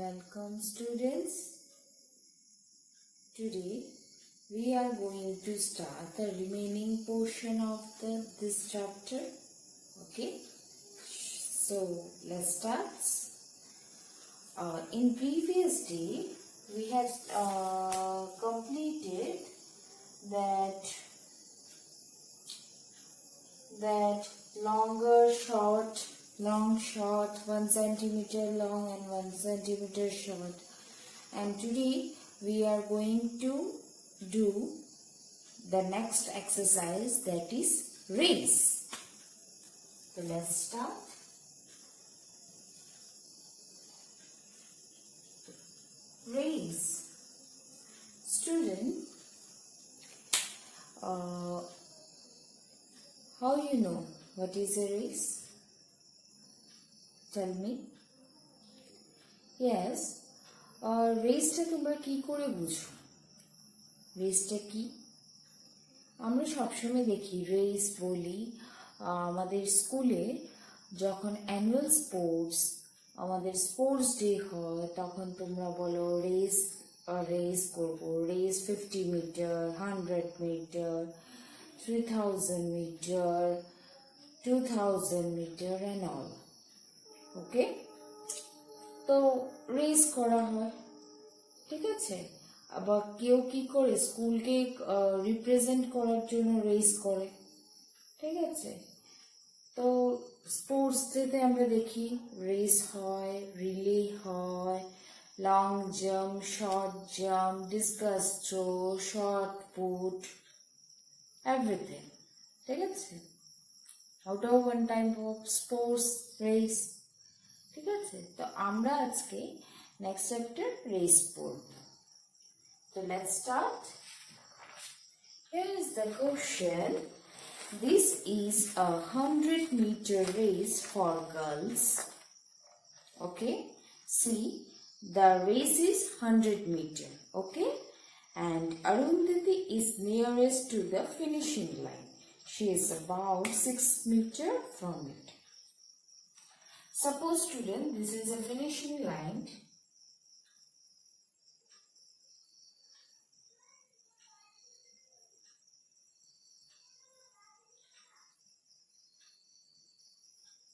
Welcome students. Today we are going to start the remaining portion of this chapter. Okay, so let's start. In previous day we had completed that long short, 1 centimeter long and 1 centimeter short, and today we are going to do the next exercise, that is raise. So let's start. Raise. Student, how you know what is a race? Tell me. Yes, রেসটা তোমরা কি করে বুঝো? রেসটা কি? আমরা সবসময় দেখি race বলি আমাদের স্কুলে যখন অ্যানুয়াল স্পোর্টস, আমাদের স্পোর্টস ডে হয়, তখন তোমরা বলো রেস করবো, race 50 meter, 100 meter, 3000 meter, 2000 meter and all. Okay, তো রেস করা হয়, ঠিক আছে। আবার কেউ কি করে স্কুলকে রিপ্রেজেন্ট করার জন্য রেস করে, ঠিক আছে। তো স্পোর্টস ডেতে আমরা দেখি রেস হয়, রিলে হয়, long jump, short jump, discus throw, short put, everything, ঠিক আছে। ওটা one type of sports race, ঠিক আছে। তো আমরা আজকে নেক্সট চ্যাপ্টার রেস পড়ব। তো let's start. Here is the question. This is a 100-meter race for girls. Okay, see, the race is 100 meter. Okay, and Arundhati is nearest to the finishing line. She is about 6 meter from it. Suppose student, this is a finishing line.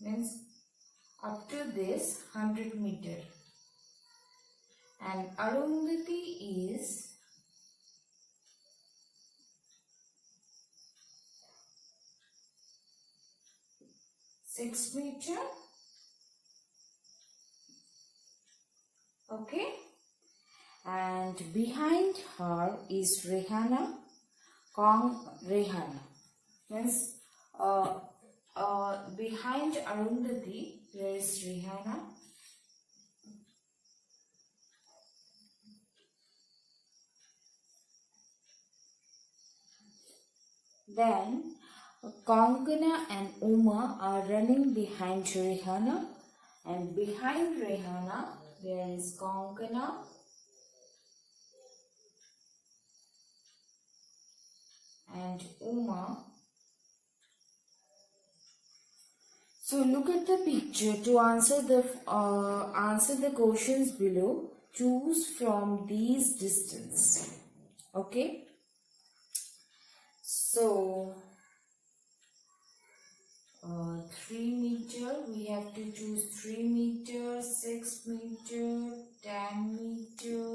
Means up to this 100 meter, and Arundhati is 6 meter. Okay, and behind her is Rehana, Rehana. Means behind Arundhati there is Rehana, then Konkana and Uma are running behind Rehana, and behind Rehana there is Konkana and Uma. So look at the picture. To answer the questions below, choose from these distance. Okay, so 3 meter, we have to choose 3 meter, 6 meter, 10 meter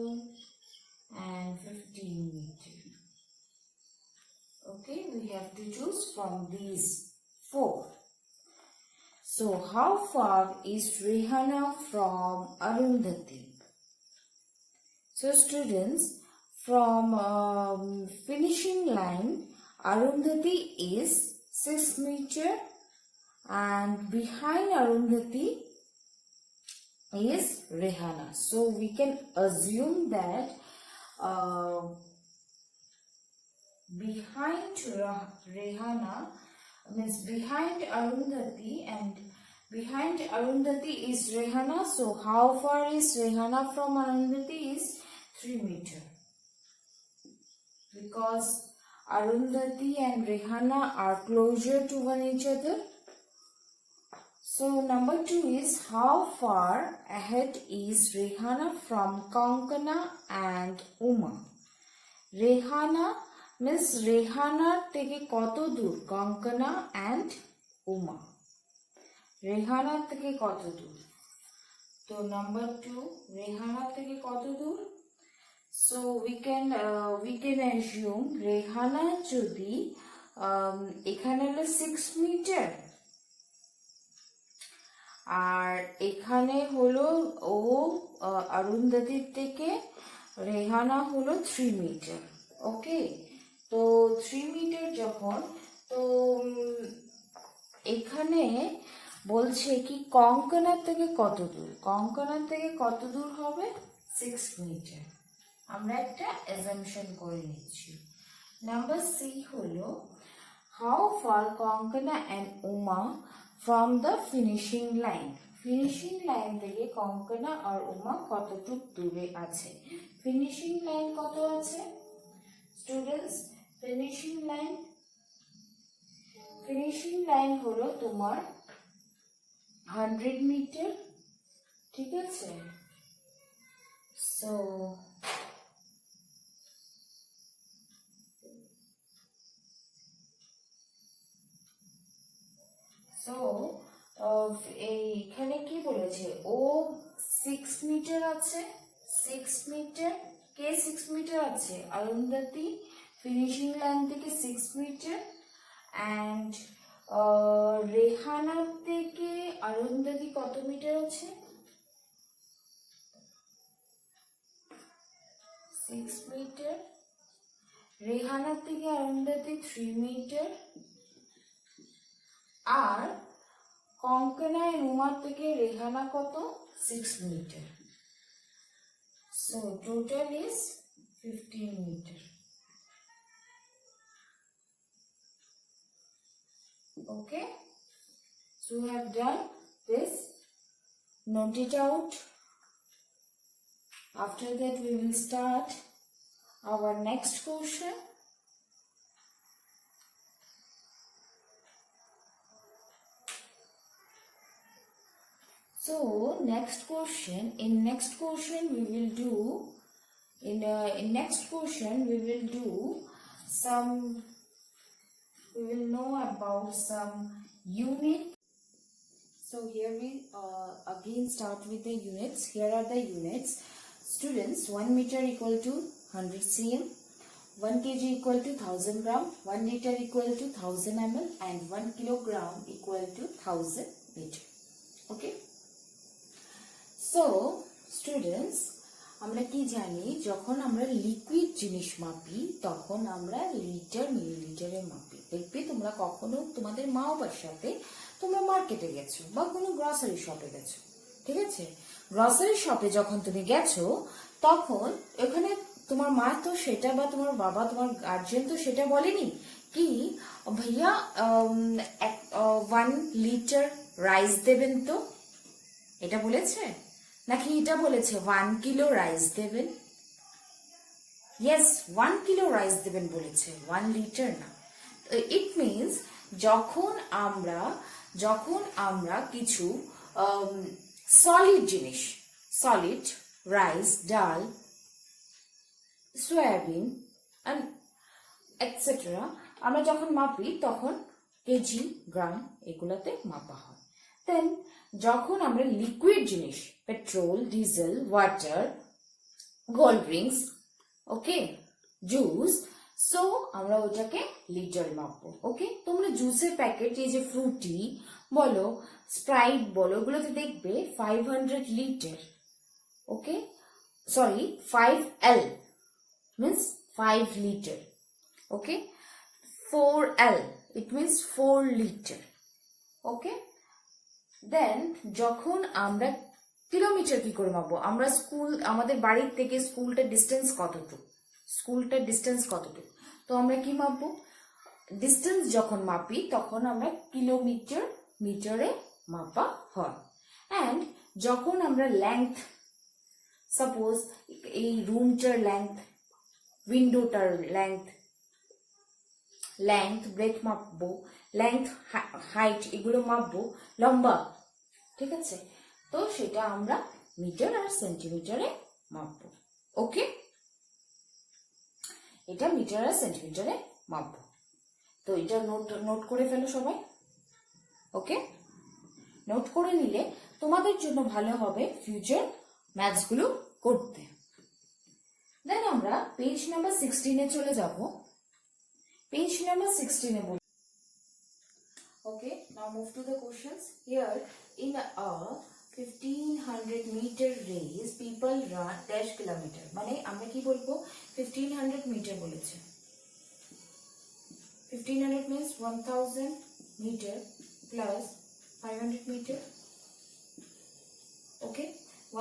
and 15 meter. Okay, we have to choose from these 4. So how far is Rehana from Arundhati? So students, from finishing line, Arundhati is 6 meter, and behind Arundhati is Rehana. So we can assume that behind Rehana means behind Arundhati, and behind Arundhati is Rehana. So how far is Rehana from Arundhati? Is 3 meter, because Arundhati and Rehana are closer to one each other. So number 2 is how far ahead is Rehana from Konkona and Uma? Rehana means Rehana থেকে কত দূর Konkona and Uma. Rehana থেকে কত দূর? তো number 2 Rehana থেকে কত দূর? So we can assume Rehana যদি এখানে হলো 6 মিটার আর এখানে হলো ও অরুন্ধতির থেকে রেহানা হলো 3 মিটার। ওকে, তো 3 মিটার যখন, তো এখানে বলছে কি কঙ্কনার থেকে কত দূর, কঙ্কনার থেকে কত দূর হবে 6 মিটার। আমরা একটা অ্যাজাম্পশন করে নিচ্ছি। নাম্বার সি হলো how far Konkona and Uma from the finishing line. Finishing line থেকে কঙ্কনা আর উমা কতটুক দূরে আছে? ফিনিশিং লাইন কত আছে স্টুডেন্টস? ফিনিশিং লাইন হলো তোমার 100 মিটার, ঠিক আছে? সো এইখানে কি বলেছে, ও 6 মিটার আছে, 6 মিটার, কে 6 মিটার আছে? অরুন্ধতী ফিনিশিং লাইন থেকে 6 মিটার অ্যান্ড রেহানা থেকে অরুন্ধতী কত মিটার আছে? 6 মিটার। রেহানা থেকে অরুন্ধতী 3 মিটার আর কঙ্কনা উমা থেকে রেহানা কত? 6 meter. So total is 15 meter. Okay, so we have done this. Note it out. After that we will start our next question. So next question we will do we will know about some unit. So here we again start with the units. Here are the units. Students, 1 meter equal to 100 cm, 1 kg equal to 1000 gram, 1 liter equal to 1000 ml and 1 kilogram equal to 1000 meter. Okay. So students, আমরা কি জানি, যখন আমরা liquid জিনিস মাপি তখন আমরা litre মিলিলিটারে মাপি। দেখবে তোমরা কখনো তোমাদের মা বাবার সাথে তোমরা মার্কেটে গেছো বা কোনো গ্রসারি শপে গেছো, ঠিক আছে? গ্রসারি শপে যখন তুমি গেছো তখন ওখানে তোমার মা তো সেটা বা তোমার বাবা তোমার গার্জিয়ান তো সেটা বলেনি কি ভাইয়া 1 লিটার রাইস দেবেন, তো এটা বলেছে নাকি এটা বলেছে 1 কিলো রাইস দেবেন? ইয়েস, 1 কিলো রাইস দেবেন বলেছে, 1 লিটার না। ইট মিনস যখন আমরা কিছু সলিড জিনিস, সলিড রাইস, ডাল, সয়াবিন এটসেট্রা আমরা যখন মাপি তখন কেজি, গ্রাম এগুলাতে মাপা হয়। দেন যখন আমরা লিকুইড জিনিস, petrol, diesel, water, cold drinks, okay, juice, so আমরা ওটাকে লিটার মাপবো। ওকে, তোমরা জুসের প্যাকেট, এই যে ফ্রুটি বলো, স্প্রাইট বলো, ওগুলোতে দেখবে 500 litre. Okay, sorry 5L means 5 liter. Okay, 4L it means 4 liter. Okay, দেন যখন আমরা কিলোমিটার কি করে মাপবো, আমরা আমাদের বাড়ির থেকে স্কুলটার ডিস্টেন্স কতটুকু, তো আমরা কি মাপবো? ডিস্টেন্স যখন মাপি তখন আমরা মিটারে মাপা হয়। অ্যান্ড যখন আমরা লেংথ, সাপোজ এই রুমটার লেংথ, উইন্ডোটার লেংথ ব্রেথ মাপবো, লেংথ হাইট এগুলো মাপবো, লম্বা ঠিক আছে? তো সেটা আমরা মিটার আর সেন্টিমিটারে মাপবো। ওকে, এটা মিটার আর সেন্টিমিটারে মাপবো। তো এটা নোট করে ফেলো সবাই। ওকে, নোট করে নিলে তোমাদের জন্য ভালো হবে ফিউচার ম্যাথসগুলো করতে। দেন আমরা পেজ নাম্বার 16-এ চলে যাব। পেজ নাম্বার 16-এ বলি, okay, now move to the questions. Here in a 1500 meter race people run dash kilometer, মানে আমরা কি বলবো 1500 মিটার বলেছে। 1500 means 1000 meter plus 500 meter. Okay,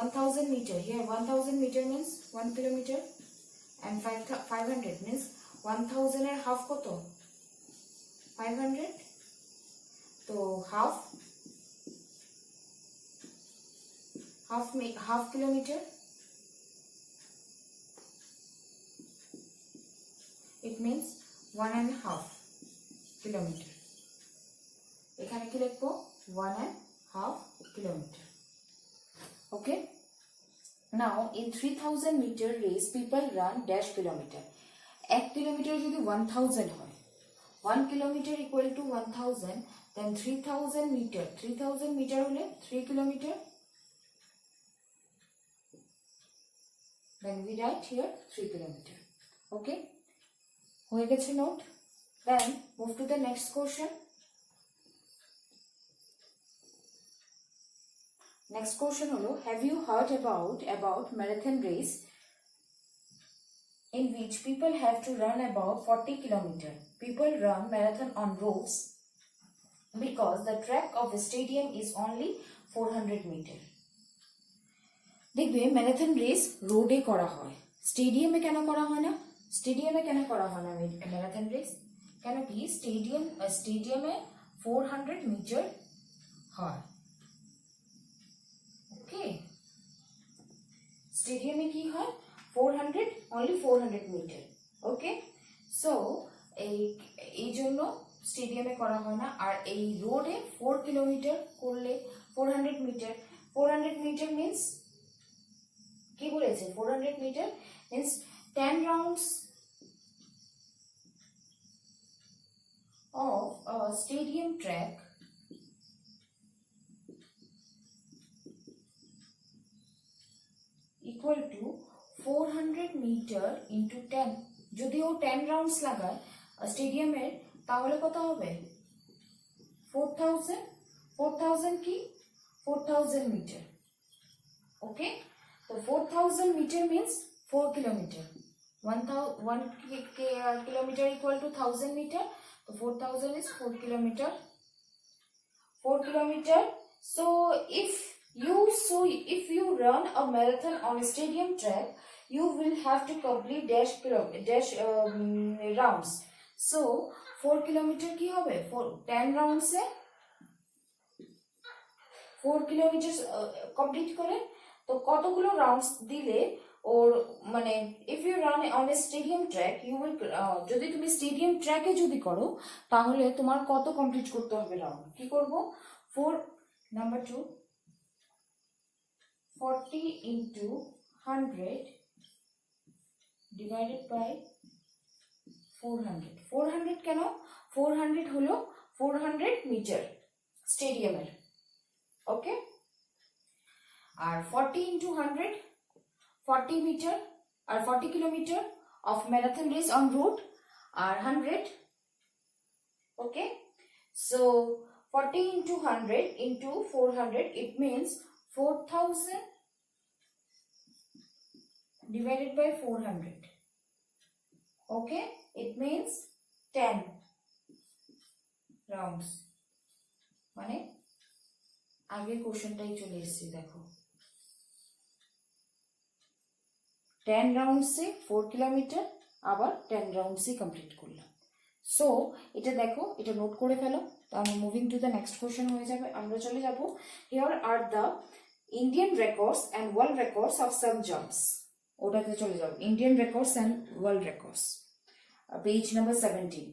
1000 meter, here 1000 meter means 1 kilometer and 500 means 1000 এর half কত 500, তো half kilometre, it means 1.5 kilometre. এখানে কি লিখবো 1.5 kilometre. Okay, now in 3000 meter race people run dash kilometer, 1 kilometre যদি 1000 হয়, 1 kilometre equal to 1000, then 3000 meter, 3000 meter হলে 3 kilometre, then we write here 3 kilometer. Okay, হয়ে গেছে note. Then move to the next question. Next question হলো, have you heard about marathon race in which people have to run about 40 kilometer? People run marathon on roads because the track of the stadium is only 400 meter. দেখবে marathon race রোডে করা হয়, স্টেডিয়ামে কেন করা হয় না? স্টেডিয়ামে কেন করা হয় না ম্যারাথন রেস? কেন কি স্টেডিয়ামে 400 মিটার হয়। ওকে, স্টেডিয়ামে কি হয় 400, only 400 মিটার। ওকে, সো এই জন্য স্টেডিয়ামে করা হয় না। আর এই রোডে 4 কিলোমিটার করলে 400 মিটার, 400 মিটার মিন্স কি বলেছে 400 metre means 10 rounds of a stadium track equal to 400 meter into 10, যদি ও 10 রাউন্ডস লাগায় স্টেডিয়ামের তাহলে কত হবে 4000 কি 4000 মিটার। ওকে, তো 4000 meter means 4 kilometer, 1 kilometer equal to 1000 meter, so 4000 is 4 kilometer, 4 kilometer. So if you run a marathon on a stadium track, you will have to complete dash rounds. So 4 kilometer কি হবে 10 rounds এ 4 kilometers complete করে, তো কতগুলো rounds দিলে ওর মানে if you run on a stadium track you will, যদি তুমি স্টেডিয়াম ট্র্যাকে যদি করো তাহলে তোমার কত কমপ্লিট করতে হবে রাউন্ড? কি করব 4 নাম্বার 2 40 into 100 divided by 400, 400 কেন 400 হলো 400 মিটার স্টেডিয়ামের। ওকে, আর 40 into 100 40 মিটার আর 40 kilometer of marathon race on road আর 100। Okay, so 40 into 100 into 400, it means 4000 divided by 400. Okay, it means 10 rounds, মানে আগে কোশ্চেনটাই চলে এসেছে দেখো 10 রাউন্ডসে 4 কিলোমিটার আবার 10 রাউন্ডসে কমপ্লিট করলাম। সো এটা দেখো, এটা নোট করে ফেলো। তাহলে moving to the next question হয়ে যাবে, আমরা চলে যাব here are the Indian records and world records of some jumps, ওটাতে চলে যাবো Indian records and world records, page number 17।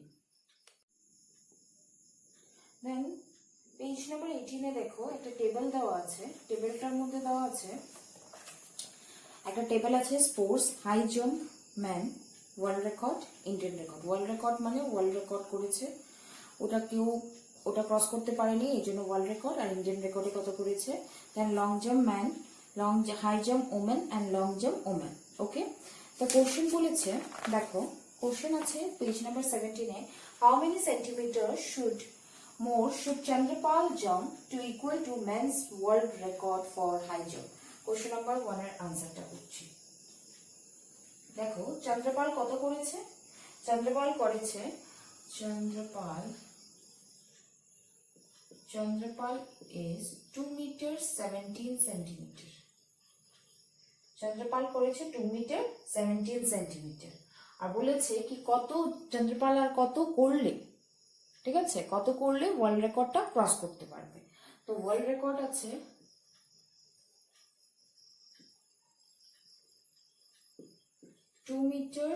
Then page number 18 দেখো একটা টেবিল দেওয়া আছে। টেবিলটার মধ্যে দেওয়া আছে একটা টেবিল আছে sports high jump man world record Indian record. World record মানে ওয়ার্ল্ড রেকর্ড করেছে, ওটা ক্রস করতে পারেনি, এই জন্য ওয়ার্ল্ড রেকর্ড। আর ইন্ডিয়ান রেকর্ডে কত করেছে? Then long jump man, high jump women and long jump women. Okay, তো কোশ্চেন বলেছে, দেখো কোশ্চেন আছে পেজ নাম্বার 17-এ, how many centimetre should Chandrapal jump to equal to men's world record for high jump? Question number 1 এর আনসারটা করছি। দেখো চন্দ্রপাল কত করেছে? চন্দ্রপাল করেছে Chandrapal is 2 meter 17 centimeter. Chandrapal করেছে 2 মিটার 17 সেন্টিমিটার। আর বলেছে কি কত চন্দ্রপাল আর কত করলে, ঠিক আছে, কত করলে ওয়ার্ল্ড রেকর্ডটা ক্রস করতে পারবে। তো ওয়ার্ল্ড রেকর্ড আছে 2 meter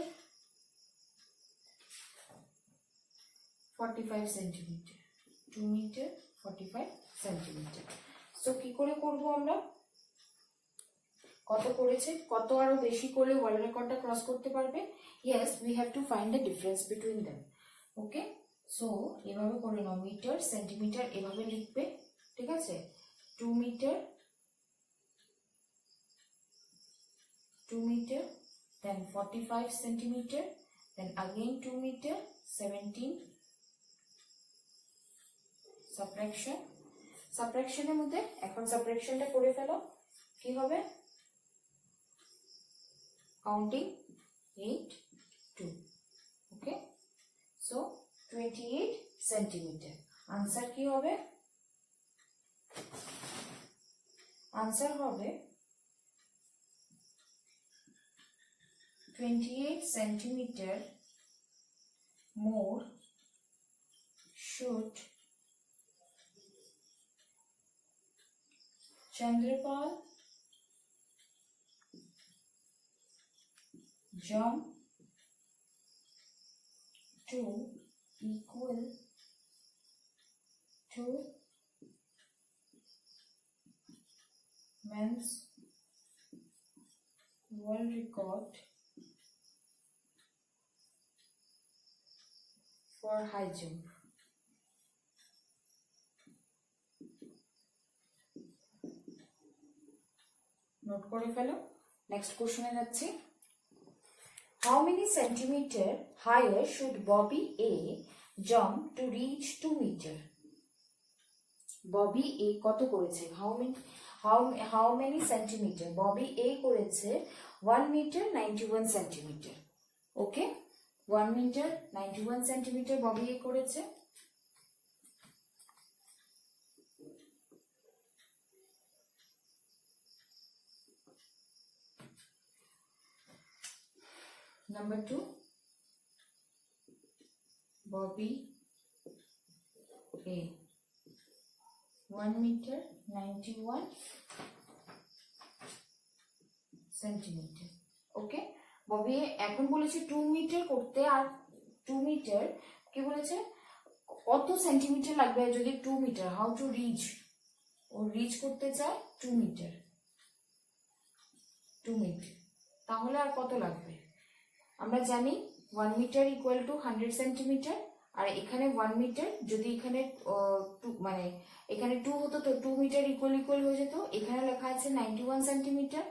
45 centimeter. 2 meter 45 centimeter. So কি করে করব আমরা? কত করেছে, কত আরো বেশি করলে ওয়ার্ল্ড রেকর্ডটা ক্রস করতে পারবে? Yes, we have to find the difference between them. Okay, so এভাবে করে নাও, মিটার সেন্টিমিটার এভাবে লিখবে, ঠিক আছে। 2 মিটার দেন 45 সেন্টিমিটার, দেন अगेन 2 মিটার 17 সাবট্রাকশনের মধ্যে এখন সাবট্রাকশনটা করে ফেলো। কি হবে? কাউন্টিং 8 2। ওকে, সো 28 সেন্টিমিটার। আনসার কি হবে? আনসার হবে 28 centimeter more should Chandrapal jump to equal to men's world record for high jump. Note করে ফেলো। নেক্সট কোশ্চেনে যাচ্ছি। How many centimeter higher should Bobby A jump to reach 2 meter? Bobby A কত করেছে? How many centimeter? Bobby A করেছে 1 meter 91 centimeter. Okay, 1 meter 91 centimeter Bobby A করেছে। Number 2, Bobby A 1 meter 91 centimeter. ওকে, ববি এখন বলেছে 2 metre করতে, আর 2 metre কি বলেছে, কত সেন্টিমিটার লাগবে যদি 2 মিটার, হাউ টু রিচ, ও রিচ করতে চায় 2 মিটার, তাহলে আর কত লাগবে? আমরা জানি 1 মিটার ইকুয়াল টু 100 সেন্টিমিটার, আর এখানে 1 মিটার যদি এখানে মানে এখানে 2 হতো তো 2 মিটার ইকুয়াল হয়ে যেত। এখানে লেখা আছে 91 centimeter,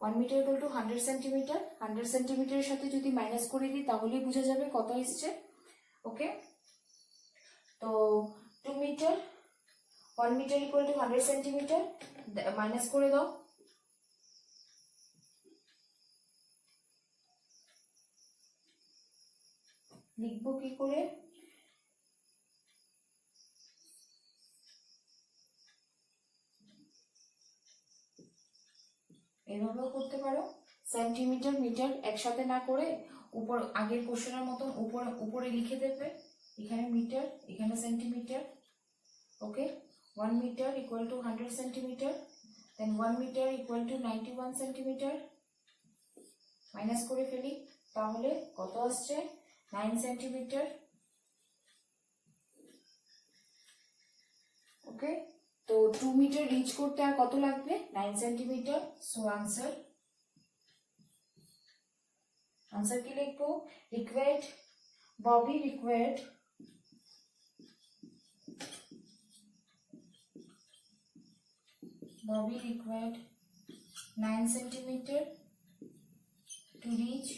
1 meter equal to 100 centimeter. 100 সেন্টিমিটারের সাথে যদি মাইনাস করে দিই তাহলেই বোঝা যাবে কত এসছে। ওকে, তো 2 meter 1 meter equal to 100 centimeter, minus করে দাও। লিখবো কি করে? এভাবেও করতে পারো, সেন্টিমিটার মিটার একসাথে না করে উপর আগের কোশ্চেনের মতন উপরে লিখে দেবে, এখানে মিটার এখানে centimeter. Okay, 1 meter equal to 100 centimeter, then 1 meter equal to 91 centimeter, minus করে ফেলি, তাহলে কত আসছে? 9 সেন্টিমিটার। ওকে, তো 2 মিটার রিচ করতে আর কত লাগবে? 9 সেন্টিমিটার। সো আনসার কি লিখবো? Required Bobby required Bobby required 9 centimeter to reach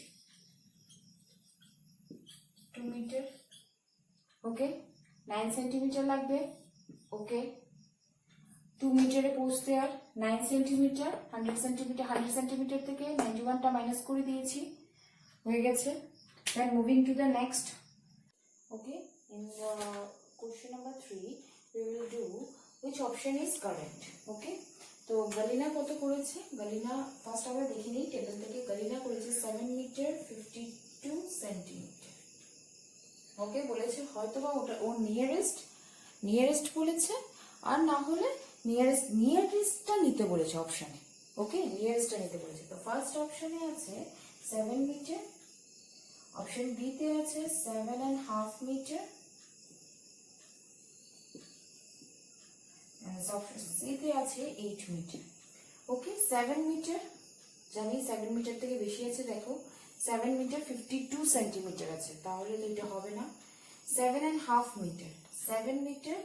2 meter. Okay, 9 centimeter লাগবে। ওকে, 2 মিটারে পৌঁছতে আর 9 সেন্টিমিটার, 100 সেন্টিমিটার, 100 সেন্টিমিটার থেকে 91টা মাইনাস করে দিয়েছি, হয়ে গেছে। Then moving to the next. Okay, in the question number 3 we will do which option is correct. Okay, তো গালিনা কত করেছে? গালিনা ফার্স্ট আমরা দেখে নিই টেবিল থেকে। গালিনা করেছে 7 মিটার 52 সেন্টিমিটার। ওকে, বলেছে হয়তো বা ওটা ওর নিয়ারেস্ট বলেছে, আর না হলে নিয়ারেস্টটা নিতে বলেছে অপশনে। ওকে, নিয়ারেস্টটা নিতে বলেছে। তো ফার্স্ট অপশনে আছে 7 মিটার, অপশন বি তে আছে 7.5 মিটার, অপশন সি তে আছে 8 মিটার। ওকে, 7 মিটার জানি 7 মিটার থেকে বেশি আছে, দেখো 7 মিটার 52 সেন্টিমিটার আছে, তাহলে তো এটা হবে না। 7.5 মিটার, 7 মিটার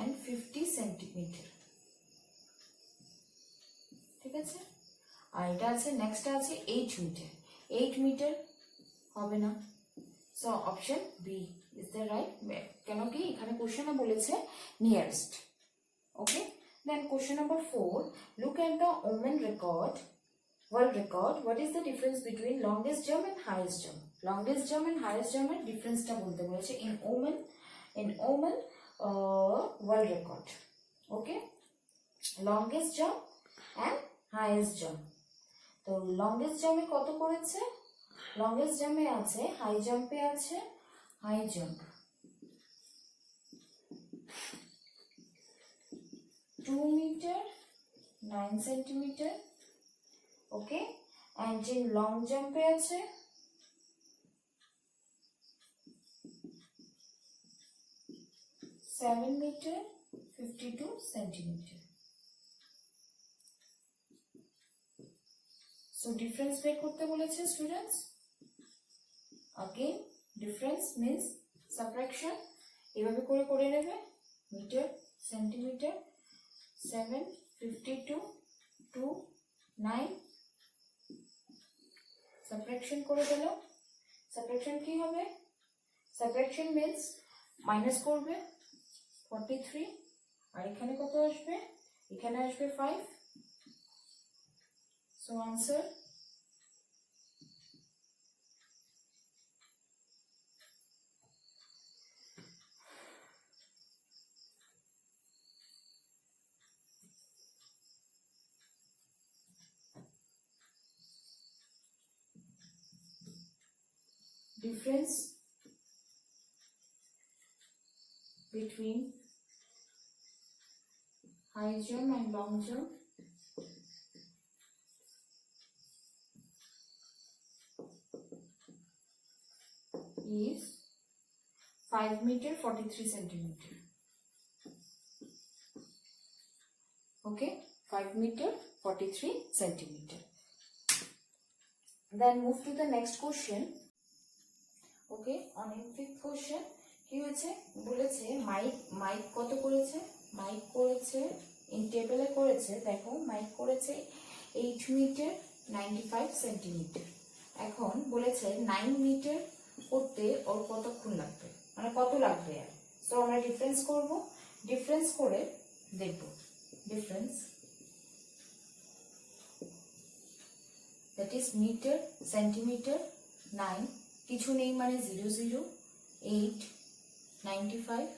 and 50 সেন্টিমিটার, ঠিক আছে। আর এটা আছে নেক্সট আছে 8 মিটার, 8 মিটার হবে না। So option B is the right. কেন কি এখানে কোশ্চেনে বলেছে nearest. Okay, then question number 4, look at the world record. What is the difference between longest jump and highest jump? Longest jump and highest jump এর ডিফারেন্সটা বলতে বলেছে in Oman world record. Okay, longest jump and highest jump. তো longest jump এ কত করেছে? longest jump এ আছে, high jump এ আছে high jump 2 meter 9 centimeter. Okay, and in long jump এ আছে 7 meter 52 centimeter. So difference বের করতে বলেছে students. Again difference means subtraction, এভাবে করে নেবে মিটার সেন্টিমিটার 7 52 2 9 সাবট্রাকশন করে দিল। সাবট্রাকশন কি হবে? সাবট্রাকশন মিন্স মাইনাস করবে 43, আর এখানে কত আসবে? এখানে আসবে 5। So answer difference between high jump and long jump is 5 meter 43 centimeter. Okay, 5 meter 43 centimeter. Then move to the next question. Okay, on in fifth question কি হয়েছে? বলেছে মাইক কত করেছে? মাইক করেছে ইন টেবিলে করেছে, দেখো মাইক করেছে 8 মিটার 95 সেন্টিমিটার। এখন বলেছে 9 মিটার করতে ওর কতক্ষণ লাগবে, মানে কত লাগবে আর। সো আমরা ডিফারেন্স করব, ডিফারেন্স করে দেখব। Difference that is meter centimeter 9 কিছু নেই মানে 0 0 8 95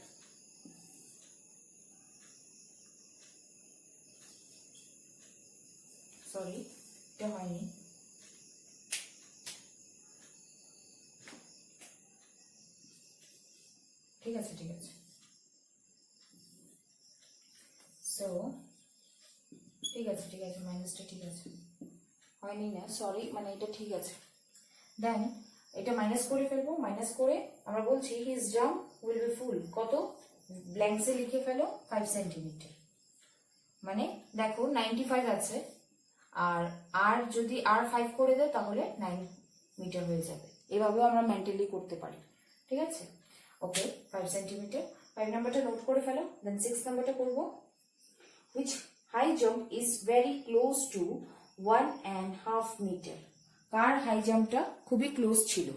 সরি এটা হয়নি, ঠিক আছে ঠিক আছে। সো ঠিক আছে ঠিক আছে, মাইনাসটা ঠিক আছে, হয়নি না সরি, মানে এটা ঠিক আছে। দেন এটা মাইনাস করে ফেলবো, মাইনাস করে আমরা বলছি হিজ জাম্প উইল বি ফুল কত ব্ল্যাঙ্কসে লিখে ফেলো 5 সেন্টিমিটার। মানে দেখো 95 আছে, আর আর যদি আর 5 করে দেয় তাহলে 9 মিটার হয়ে যাবে। এভাবেও আমরা মেন্টালি করতে পারি, ঠিক আছে? ওকে, 5 সেন্টিমিটার। 5 নাম্বারটা নোট করে ফেলো। দেন 6 নাম্বারটা করবো। Which high jump is very close to 1.5 meter? কার হাই জাম্পটা খুবই ক্লোজ ছিল?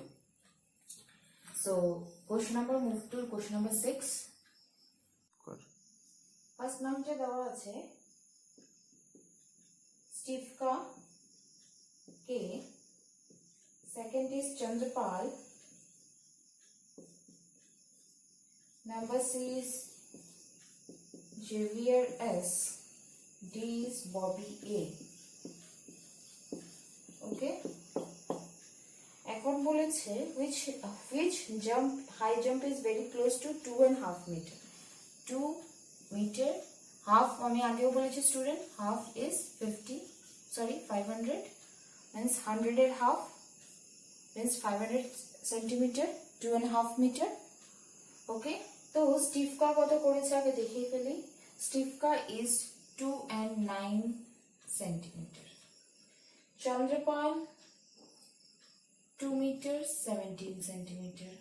So question number, move to question number 6। First নামটা দেওয়া আছে স্টিভকা কে, second is Chandrapal, number C is Javier S, D is Bobby A. Okay, এখন বলেছে which high jump is very close to 2.5 meter. 2 meter half, আমি আগেও বলেছি স্টুডেন্ট, half is 500 means 100 এর half means 500 centimeter, 2.5 meter. ওকে, তো স্টিভকা কত করেছে আগে দেখিয়ে ফেলি। স্টিভকা is 2.9 centimetre, Chandrapal 2 meter 17 centimeter,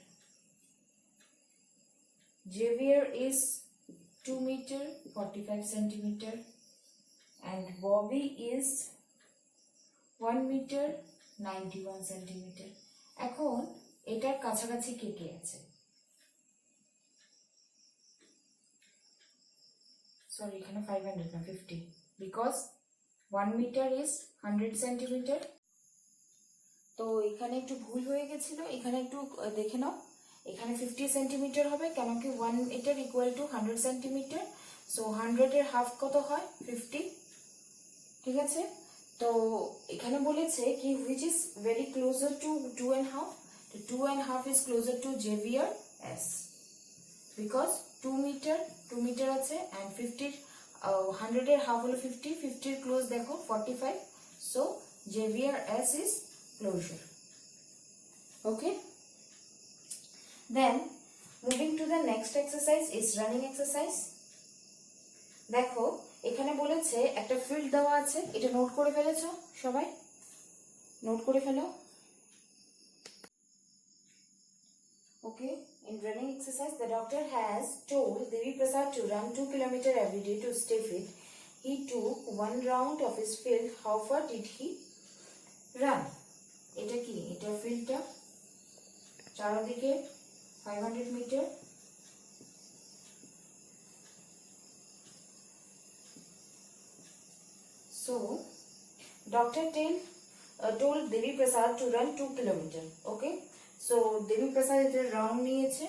Javier is 2 meter 45 centimeter, and Bobby is 1 meter 91 centimeter. এখন এটার কাছাকাছি কে কে আছে? সরি, এখানে 500 না 50, বিকজ 1 মিটার ইজ 100 সেন্টিমিটার। তো এখানে একটু ভুল হয়ে গেছিল, এখানে একটু দেখে নাও। এখানে 50 সেন্টিমিটার হবে, কেন কি 1 meter equal to 100 centimeter. So 100 এর হাফ কত হয়? 50, ঠিক আছে? তো এখানে বলেছে কি which is very closer to 2.5, তো 2.5 is closer to Javier S, because 2 meter আছে অ্যান্ড 50 100 এর হাফ হলো 50, 50 এর ক্লোজ দেখো 45, so Javier S is closure. Okay, then moving to the next exercise is running exercise. দেখো এখানে বলেছে একটা ফিল্ড দেওয়া আছে, এটা নোট করে ফেলেছো সবাই? নোট করে ফেলো। Okay, in running exercise, the doctor has told Devi Prasad to run 2 kilometers every day to stay fit. He took 1 round of his field. How far did he run? এটা কি? এটা ফিল্ডটা, চারদিকে 500 metre. So, doctor told Devi Prasad to run 2 kilometers. Okay, so Devi Prasad এটা round নিয়েছে,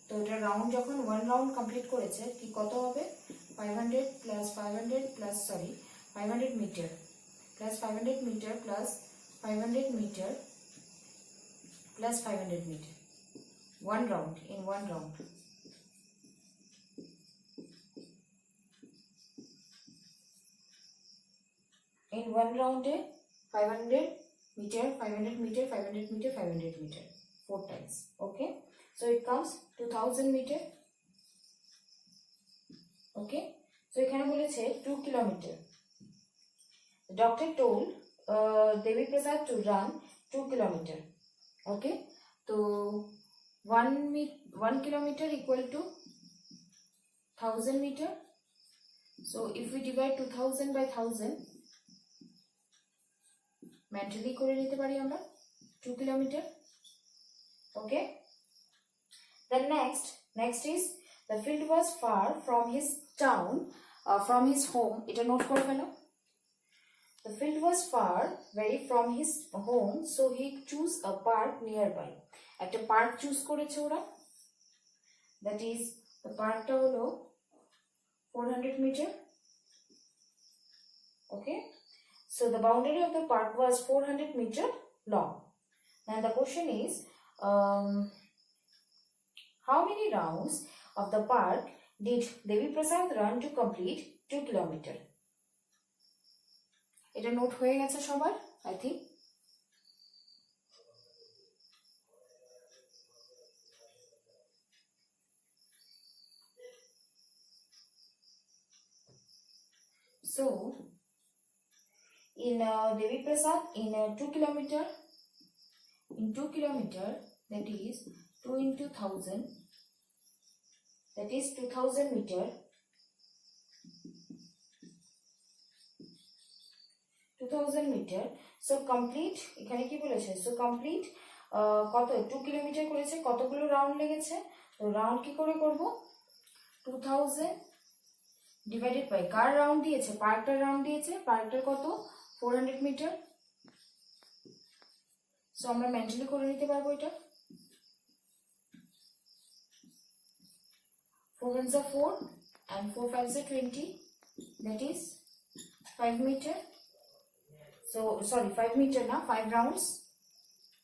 তো এটা round যখন 1 রাউন্ড কমপ্লিট করেছে, কি কত হবে? 500 plus 500 plus 500 meter plus 500 meter plus 500 meter plus 500 meter. 1 round, in 1 round. In 1 round, 500 meter, 500 meter, 500 meter, 500 meter. 4 times. Okay. So it comes 2000 meter. Okay. So এখানে বলেছে 2 kilometer. The doctor told Devi Prasad to run 2 kilometers. Okay, so 1 kilometer equal to 1000 meter. So if we divide 2000 by 1000, mentally করে নিতে পারি আমরা 2 kilometer. Okay, then next is the field was far from his town, from his home. এটা note করে ফেলো। The field was far very from his home, so he chose a park nearby. একটা park choose করেছে ওরা, that is the পার্কটা হলো 400 meter. Okay, so the boundary of the park was 400 meter long. Now the question is, how many rounds of the park did Devi Prasad run to complete 2 kilometers? এটা note হয়ে গেছে সবার, I think. So in Devi Prasad, in 2 kilometer, that is 2 into 1000, that is 2000 meter. 2000 meter. So complete, এখানে কি বলেছে? So complete কত 2 kilometre করেছে, কতগুলো রাউন্ড লেগেছে? তো রাউন্ড কি করে করব? 2000 ডিভাইডেড বাই কার রাউন্ড দিয়েছে? পার্কটার রাউন্ড দিয়েছে। পার্কটার কত? 400 মিটার। সো আমরা মেন্টালি করে নিতে পারবো এটা। 4 ones are 4 and 4 5s are 20, that is 5 meter. So sorry, 5 meter না, 5 rounds.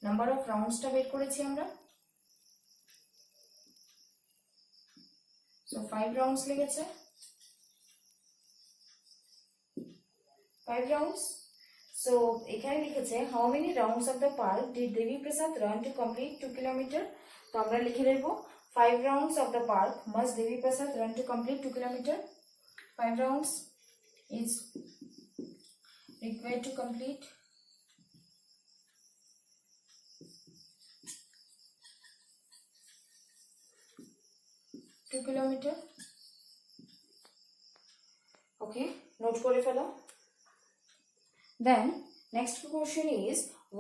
Number of rounds টা বের করেছি আমরা। So 5 rounds লেগেছে, 5 rounds. So এখানে লিখেছে how many rounds of the park did Devi Prasad run to complete 2 kilometer? তো আমরা লিখে দেব 5 rounds of the park must Devi Prasad run to complete 2 kilometer. 5 rounds is required to complete 2 kilometer. Okay, note করে ফেলো। Then next question is,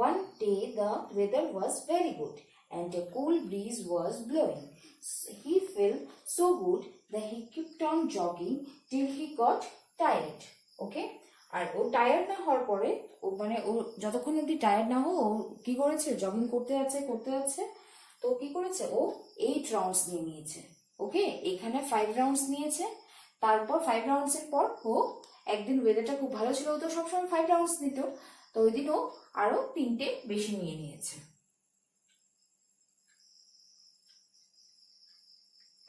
one day the weather was very good and a cool breeze was blowing. He felt so good that he kept on jogging till he got tired. Okay, আর ও tired না হওয়ার পরে ও মানে ও যতক্ষণ অব্দি tired না হো ও কি করেছে? জগিং করতে যাচ্ছে। তো কি করেছে? ও 8 রাউন্ডস নিয়ে নিয়েছে। ওকে, এখানে 5 রাউন্ডস নিয়েছে। তারপর 5 রাউন্ডস এর পর ও একদিন ওয়েদারটা খুব ভালো ছিল, ও তো সবসময় 5 রাউন্ডস নিত, তো ওই দিন ও আরো 3টে বেশি নিয়ে নিয়েছে।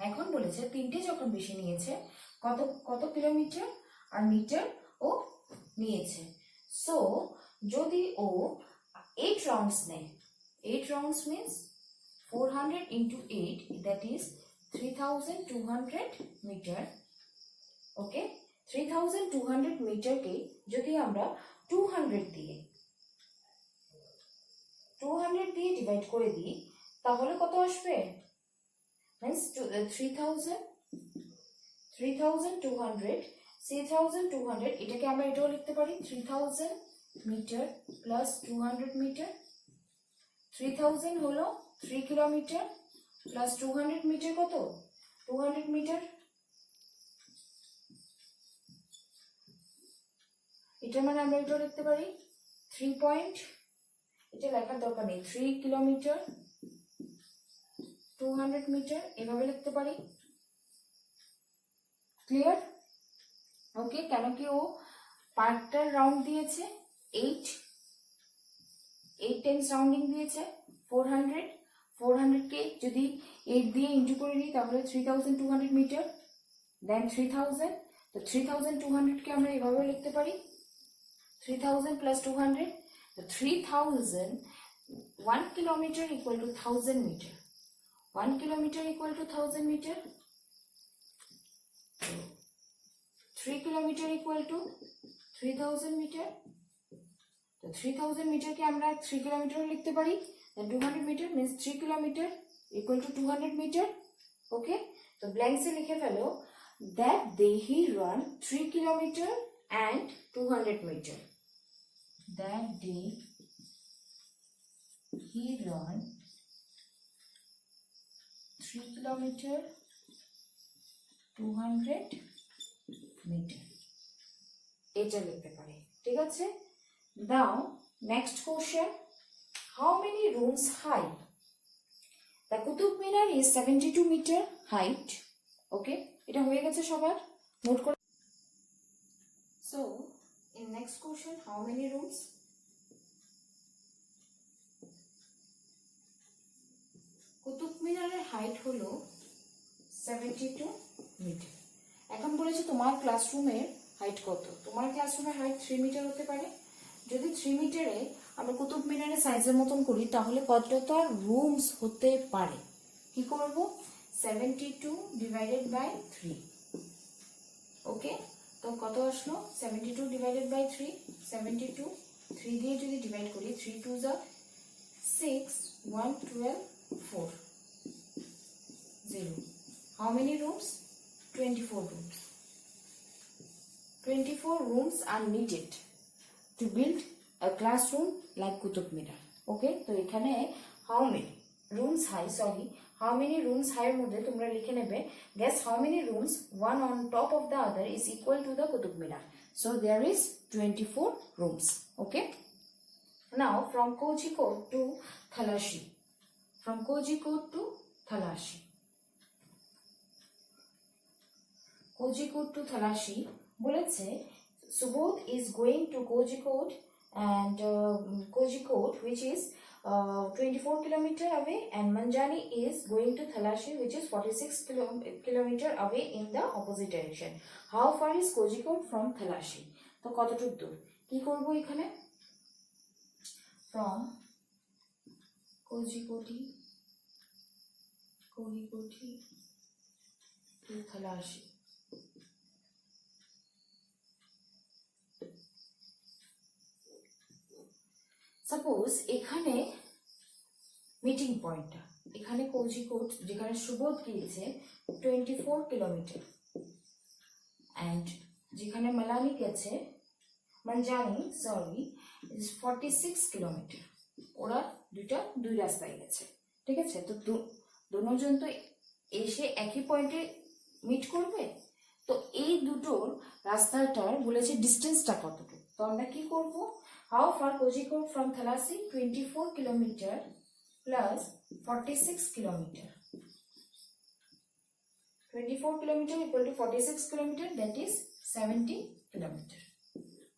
এখন বলেছে 3টে যখন বেশি নিয়েছে কত কত কিলোমিটার আর মিটার ও নিয়েছে। সো যদি ও 8 রাউন্ডস নেয়, 8 rounds means 400 into 8, that is 3200 metre. ওকে, 3200 মিটারকে যদি আমরা 200 দিয়ে ডিভাইড করে দিই তাহলে কত আসবে? মিন্স 3200, এটাকে আমরা এটাও লিখতে পারি 3000 মিটার প্লাস 200 মিটার। 3000 হলো 3 কিলোমিটার প্লাস 200 মিটার কত? 200 মিটার। এটা মানে আমরা এটাও লিখতে পারি 3 পয়েন্ট, এটা লেখার দরকার নেই, 3 কিলোমিটার 200 মিটার, এভাবে লিখতে পারি। ক্লিয়ার? ওকে, কেন কি ও পার্কটার রাউন্ড দিয়েছে 8 টাইমস রাউন্ডিং দিয়েছে 400 কে যদি 8 দিয়ে ইন্টু করে নিই তাহলে 3200 মিটার, দেন 3000। তো 3200 কে আমরা এভাবে লিখতে পারি 3000 প্লাস 200, তো 3000, 1 kilometer equal to 1000 meter, 1 kilometer equal to 1000 meter. 3 kilometer equal to 3000 meter. তো 3000 মিটারকে আমরা 3 কিলোমিটার লিখতে পারি, then 200 metre means 3 kilometre equal to 200 metre. ওকে, তো ব্ল্যাঙ্কসে লিখে ফেলো that he run 3 kilometre and 200 metre. That day he run 3 kilometre 200 metre, এটা লিখতে পারি। ঠিক আছে, now next question, how many rooms high? The Qutub Minar is 72 meter height. Okay, এটা হয়ে গেছে সবার, নোট করে। So in next question, how many rooms? Qutub মিনারের হাইট হলো 72 মিটার। এখন বলেছে তোমার ক্লাসরুমের হাইট কত? তোমার ক্লাসরুমের হাইট 3 মিটার হতে পারে। যদি 3 মিটারে আমরা কুতুব মিনারের সাইজের মতন করি তাহলে কতটা রুমস হতে পারে? কি করব? 72 ডিভাইডেড বাই 3। ওকে, তো কত আসলো 72 ডিভাইডেড বাই 3 72 3 দিয়ে যদি ডিভাইড করি 3 2 যা 6 1 12 4 0 how many rooms 24 rooms 24 rooms are needed to build a classroom like Qutub Minar okay তো এখানে how many rooms high sorry how many rooms high এর মধ্যে তোমরা লিখে নেবে guess how many rooms one on top of the other is equal to the Qutub Minar so there is 24 rooms okay now from Kozhikode to Thalashi from Kozhikode to Thalashi Kozhikode to Thalashi বলেছে Subodh is going to Kozhikode and Kozhikode which is 24 kilometer away and Manjani is going to Thalashi which is 46 kilometer away in the opposite direction. How far is Kozhikode from Thalashi? তো কতটুক দূর কি করব এখানে from Kozhikode to Thalashi suppose এখানে meeting পয়েন্টটা এখানে কোজিকোড যেখানে সুবোধ গিয়েছে 24 কিলোমিটার অ্যান্ড যেখানে মালানি গেছে মঞ্জানি সরি ইজ 46 কিলোমিটার ওরা দুই রাস্তায় গেছে ঠিক আছে তো দুজন তো এসে একই পয়েন্টে মিট করবে তো এই দুটোর রাস্তাটার বলেছে ডিস্টেন্সটা কতটুকু তো আমরা কি করব How far Kozhikode from Thalashi 24 kilometer plus 46 kilometer 24 kilometer equal to 46 kilometer that is 70 kilometer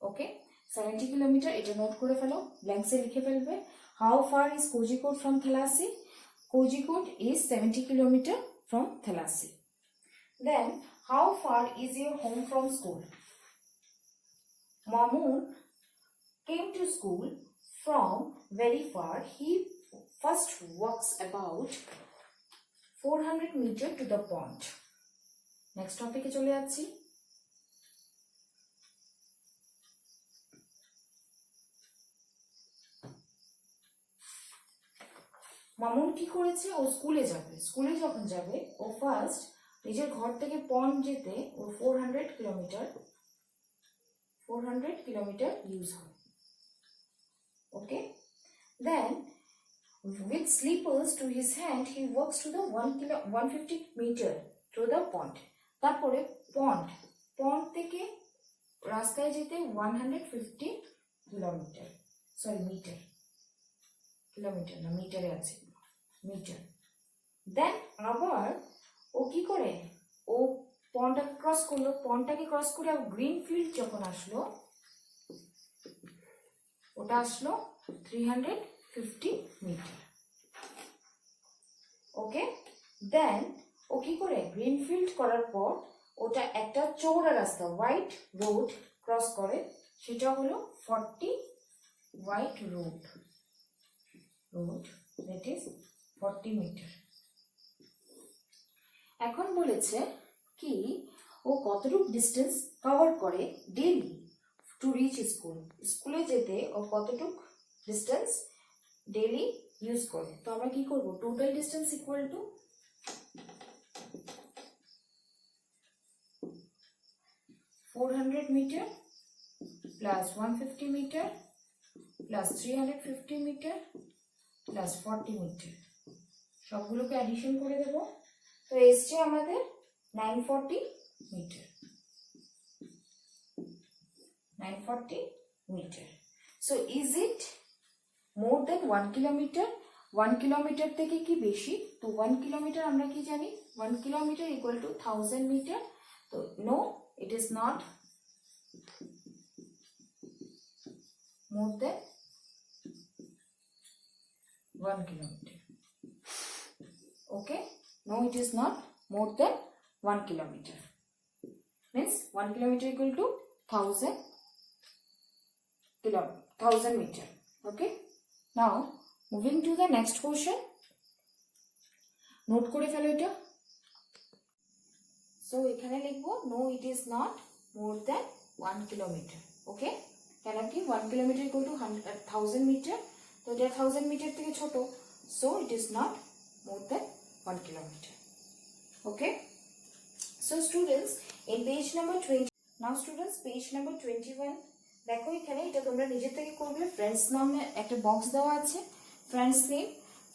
okay 70 kilometer এটা নোট করে ফেলো ব্ল্যাঙ্কসে লিখে ফেলবে How far is Kozhikode from Thalashi Kozhikode is 70 kilometer from Thalashi then how far is your home from school Mamoon came to school from very far. He first walks about 400 meters to the pond. Next topic e chole jacchi. Mamun কি করেছে ও স্কুলে যাবে স্কুলে যখন যাবে ও first নিজের ঘর থেকে পন্ড যেতে ও 400 কিলোমিটার ইউজ হয় okay then with slippers to his hand he walks to the 150 meter to the pond তারপরে পন্ড থেকে রাস্তায় যেতে 150 কিলোমিটার সরি কিলোমিটার না মিটারে আছে মিটার দেন আবার ও কি করে ও পন্ডটাকে ক্রস করলো পন্ডটাকে ক্রস করে গ্রিন ফিল্ড যখন আসলো ওটা আসলো 350 মিটার ওকে দেন ও কি করে গ্রিনফিল্ড করার পর ওটা একটা চৌড়া রাস্তা হোয়াইট রোড ক্রস করে সেটা হলো 40 white road that is 40 meter এখন বলেছে কি ও কতটুকু ডিস্টেন্স কভার করে ডেইলি to reach school স্কুলে যেতে ও কতটুক ডিসটেন্স ডেইলি ইউজ করে তো আমরা কি করব total distance equal to 400 meter plus 150 meter plus 350 meter plus 40 meter সবগুলোকে অ্যাডিশন করে দেব তো এসছে আমাদের 940 meter 940 meter. So is it more than 1 kilometer? 1 kilometer থেকে কি বেশি তো 1 kilometer আমরা কি জানি 1 kilometer equal to 1000 meter তো no it is not more than 1 kilometer okay no it is not more than 1 kilometer means 1 kilometer equal to 1000 meter okay now moving to the next question note করে ফেলো এটা so এখানে লিখবো no it is not more than 1 kilometer. Okay, কেন কি 1 kilometer equal to 1000 meter, তো এটা 1000 meter থেকে ছোট, so it is not more than 1 kilometer. Okay, so students in page number 20, now students page number 21, দেখো এখানে এটা তোমরা নিজে থেকে করবে। ফ্রেন্ডস নামে একটা বক্স দেওয়া আছে,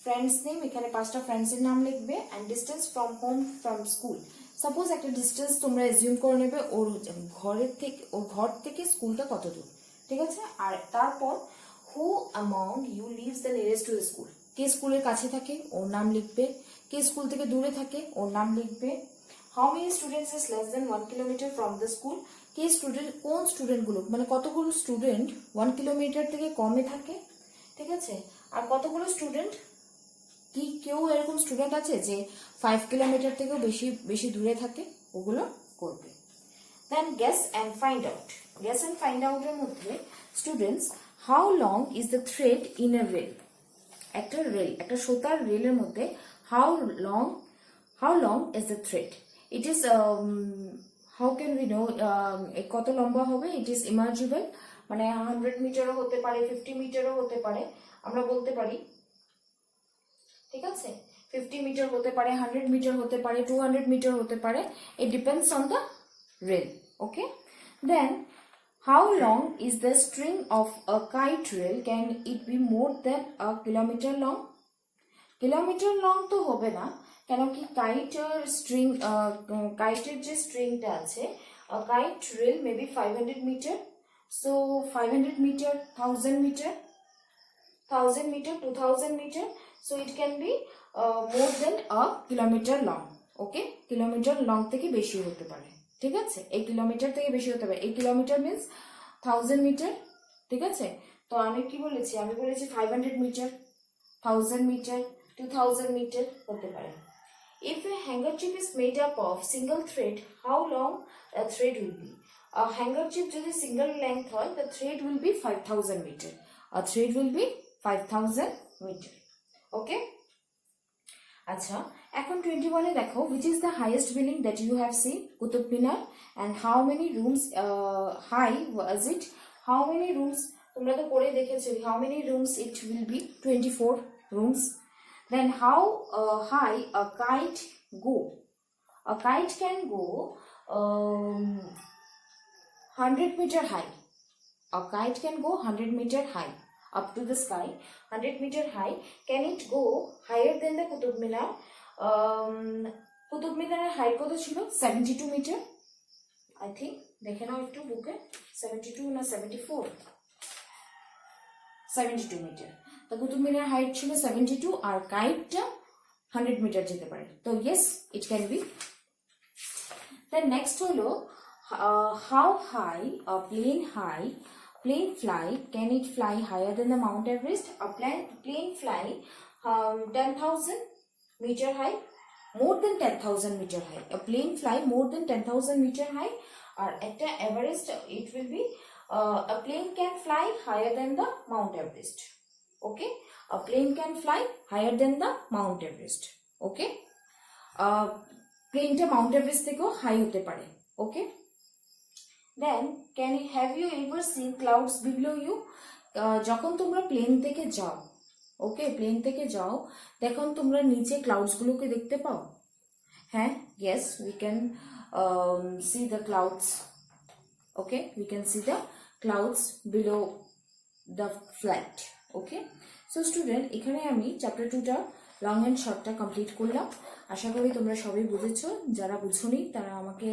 ফ্রেন্ডস নেম এখানে 5টা ফ্রেন্ডসের নাম লিখবে, and distance from home from school. Suppose একটা ডিসটেন্স তোমরা অ্যাজিউম করে নেবে ওর ঘর থেকে স্কুলটা কত দূর, ঠিক আছে। আর তারপর who among you lives the nearest to the school, কে স্কুলের কাছে থাকে ওর নাম লিখবে, কে স্কুল থেকে দূরে থাকে ওর নাম লিখবে। How many students is less than 1 kilometre from the school, K student, কোন স্টুডেন্টগুলো মানে কতগুলো স্টুডেন্ট 1 কিলোমিটার থেকে কমে থাকে, ঠিক আছে। আর কতগুলো স্টুডেন্ট, কি কেউ এরকম স্টুডেন্ট আছে যে 5 কিলোমিটার থেকেও বেশি দূরে থাকে, ওগুলো করবে। Then guess and find out, guess and find আউটের মধ্যে students how long is the thread in a rail, একটা সুতার রেলের মধ্যে how long is the thread, it is how can we know কত লম্বা হবে, ইট ইজ ইমার্জিবল, মানে 100 মিটারও হতে পারে, 50 মিটারও হতে পারে, আমরা বলতে পারি, ঠিক আছে। 50 মিটার হতে পারে, 100 মিটার হতে পারে, 200 মিটার হতে পারে, it depends on the rail. Okay, then how long is the string of a kite rail, can it be more than a kilometer long? কিলোমিটার লং তো হবে না, কেন কি কাইটের যে স্ট্রিংটা আছে, kite reel maybe 500 meter, so 500 meter, 1000 meter, 1000 meter, 2000 meter, so it can be more than a kilometer long. Okay, kilometre long থেকে বেশি হতে পারে, ঠিক আছে, এই কিলোমিটার থেকে বেশি হতে পারে। এই কিলোমিটার মিন্স 1000 মিটার, ঠিক আছে। তো আমি কি বলেছি, আমি বলেছি 500 মিটার, 1000 মিটার, 2000 মিটার হতে পারে। If a handkerchief is made up of single thread, how long a thread will be? A handkerchief যদি single length হয়, the thread will be 5000 meter. A thread will be 5000 meter. ওকে, আচ্ছা এখন 21 এ দেখো, which is the highest building that you have seen? Qutub Minar, and how many rooms high was it? How many rooms, তোমরা তো পড়ে দেখেছো, how many rooms it will be? 24 rooms. Then how high a kite go? A kite can go 100 meter high. A kite can go 100 meter high up to the sky, 100 meter high. Can it go higher than the Qutub Minar? Qutub Minar height কত ছিল? 72 metre, I think, দেখে নাও একটু বুকে, 72 না 74, 72 metre. তো Qutub Minar height ছিল 72, আর কাইটটা 100 metre যেতে পারে, তো yes it can be. Then next হলো how high a plane fly, can it fly higher than the Mount Everest? A plane fly 10,000 meter high, more than 10,000 meter high. A plane fly more than 10,000 meter high, আর একটা Everest, it will be a plane can fly higher than the Mount Everest. Okay, a plane can fly higher than the Mount Everest. Okay, প্লেনটা Mount Everest থেকেও high হতে পারে। ওকে, দেন have you ever seen clouds below you? যখন তোমরা plane থেকে যাও, ওকে, plane থেকে যাও, দেখুন তোমরা নিচে ক্লাউডস গুলোকে দেখতে পাও। হ্যাঁ, yes, we can see the clouds. Okay, we can see the clouds below the flight. Okay, so student, এখানে আমি চ্যাপ্টার 2টা লং অ্যান্ড শর্টটা কমপ্লিট করলাম। আশা করি তোমরা সবাই বুঝেছো, যারা বুঝোনি তারা আমাকে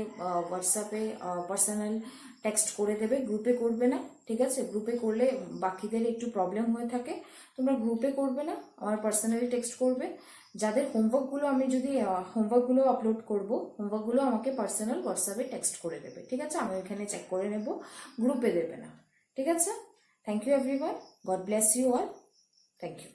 হোয়াটসঅ্যাপে পার্সোনাল টেক্সট করে দেবে, গ্রুপে করবে না, ঠিক আছে। গ্রুপে করলে বাকিদের একটু প্রবলেম হয়ে থাকে, তোমরা গ্রুপে করবে না, আমার পার্সোনালি টেক্সট করবে। যাদের হোমওয়ার্কগুলো আমি যদি হোমওয়ার্কগুলো আপলোড করব, হোমওয়ার্কগুলো আমাকে পার্সোনাল হোয়াটসঅ্যাপে টেক্সট করে দেবে, ঠিক আছে। আমি ওইখানে চেক করে নেব, গ্রুপে দেবে না, ঠিক আছে। Thank you everyone, God bless you all, thank you.